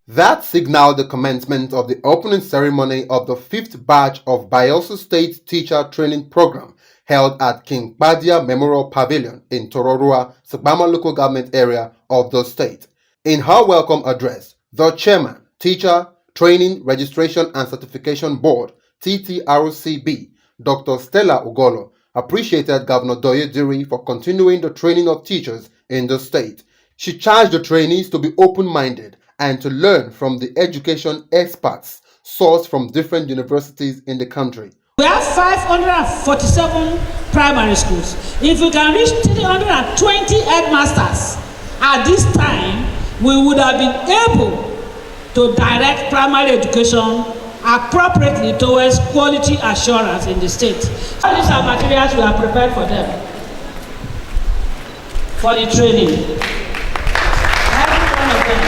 That signaled the commencement of the opening ceremony of the 5th batch of Bayelsa State Teacher Training program held at King Kpadia Memorial Pavilion in Toru-Orua, Sagbama local government area of the state. In her welcome address, the chairman, Teacher Training Registration and Certification Board, TTRCB, Dr. Stella Ugolo, appreciated Governor Doye for continuing the training of teachers in the state. She charged the trainees to be open-minded and to learn from the education experts sourced from different universities in the country. We have 547 primary schools. If we can reach 320 headmasters at this time, we would have been able to direct primary education appropriately towards quality assurance in the state. All these are materials we have prepared for them for the training. Every one of them.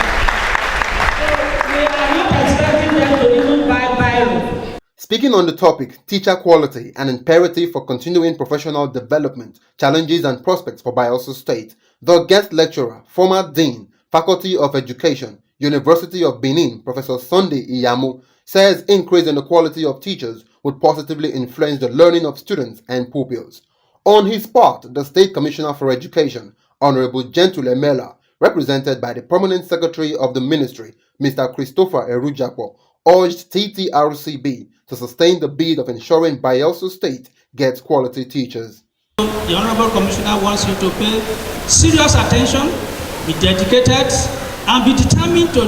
So we are not expecting them to even buy Bible. Speaking on the topic, teacher quality, an imperative for continuing professional development, challenges and prospects for Bayelsa State, the guest lecturer, former Dean, Faculty of Education, University of Benin, Professor Sunday Iyamu, says increasing the quality of teachers would positively influence the learning of students and pupils. On his part, the State Commissioner for Education, Honorable Gentile Mela, represented by the Permanent Secretary of the Ministry, Mr. Christopher Erujapo, urged TTRCB to sustain the bid of ensuring Bayelsa State gets quality teachers. The Honorable Commissioner wants you to pay serious attention, be dedicated, and be determined to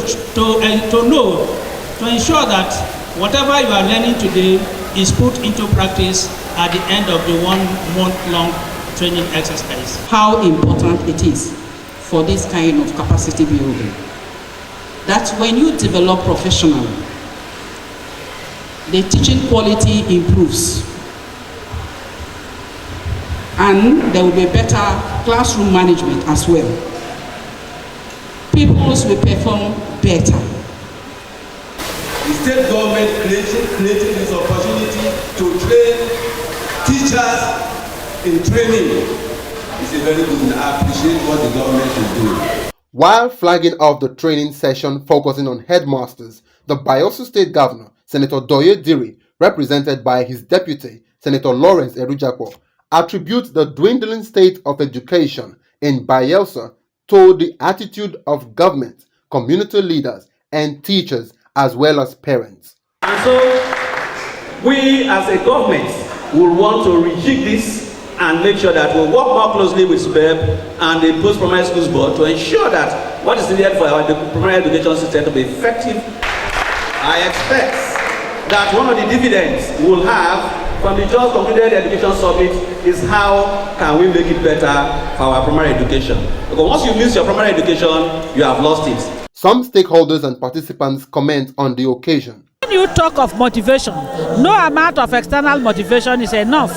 ensure that whatever you are learning today is put into practice at the end of the 1 month-long training exercise. How important it is for this kind of capacity building. That when you develop professionally, the teaching quality improves. And there will be better classroom management as well. Pupils will perform better. The state government creating this opportunity to train teachers in training is a very good, and I appreciate what the government is doing. While flagging off the training session focusing on headmasters, the Bayelsa State Governor, Senator Doye Diri, represented by his deputy, Senator Lawrence Erujapo, attributes the dwindling state of education in Bayelsa to the attitude of government, community leaders, and teachers, as well as parents. And so, we as a government will want to rejig this and make sure that we'll work more closely with SUBEB and the Post-Primary Schools Board to ensure that what is needed for the primary education system to be effective. I expect that one of the dividends we'll have from the just concluded education summit is how can we make it better for our primary education. Because once you miss your primary education, you have lost it. Some stakeholders and participants comment on the occasion. When you talk of motivation, no amount of external motivation is enough.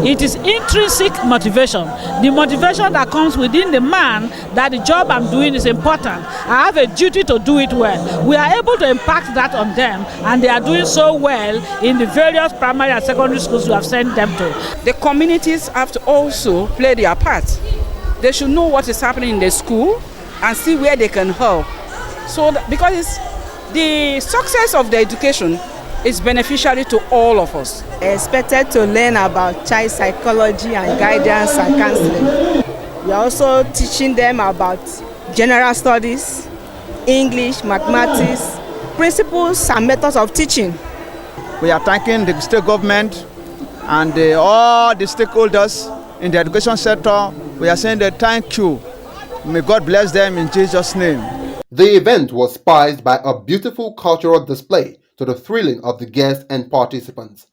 It is intrinsic motivation, the motivation that comes within the man that the job I'm doing is important. I have a duty to do it well. We are able to impact that on them, and they are doing so well in the various primary and secondary schools we have sent them to. The communities have to also play their part. They should know what is happening in the school and see where they can help. So because the success of the education is beneficiary to all of us. Expected to learn about child psychology and guidance and counseling. We are also teaching them about general studies, English, mathematics, principles and methods of teaching. We are thanking the state government and all the stakeholders in the education sector. We are saying that thank you. May God bless them in Jesus' name. The event was spiced by a beautiful cultural display to the thrilling of the guests and participants.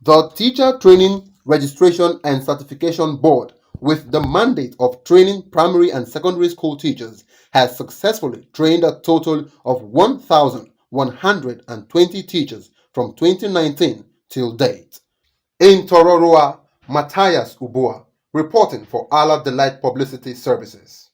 The Teacher Training Registration and Certification Board, with the mandate of training primary and secondary school teachers, has successfully trained a total of 1,120 teachers from 2019 till date. In Toru-Orua, Matthias Ubua, reporting for Delight Publicity Services.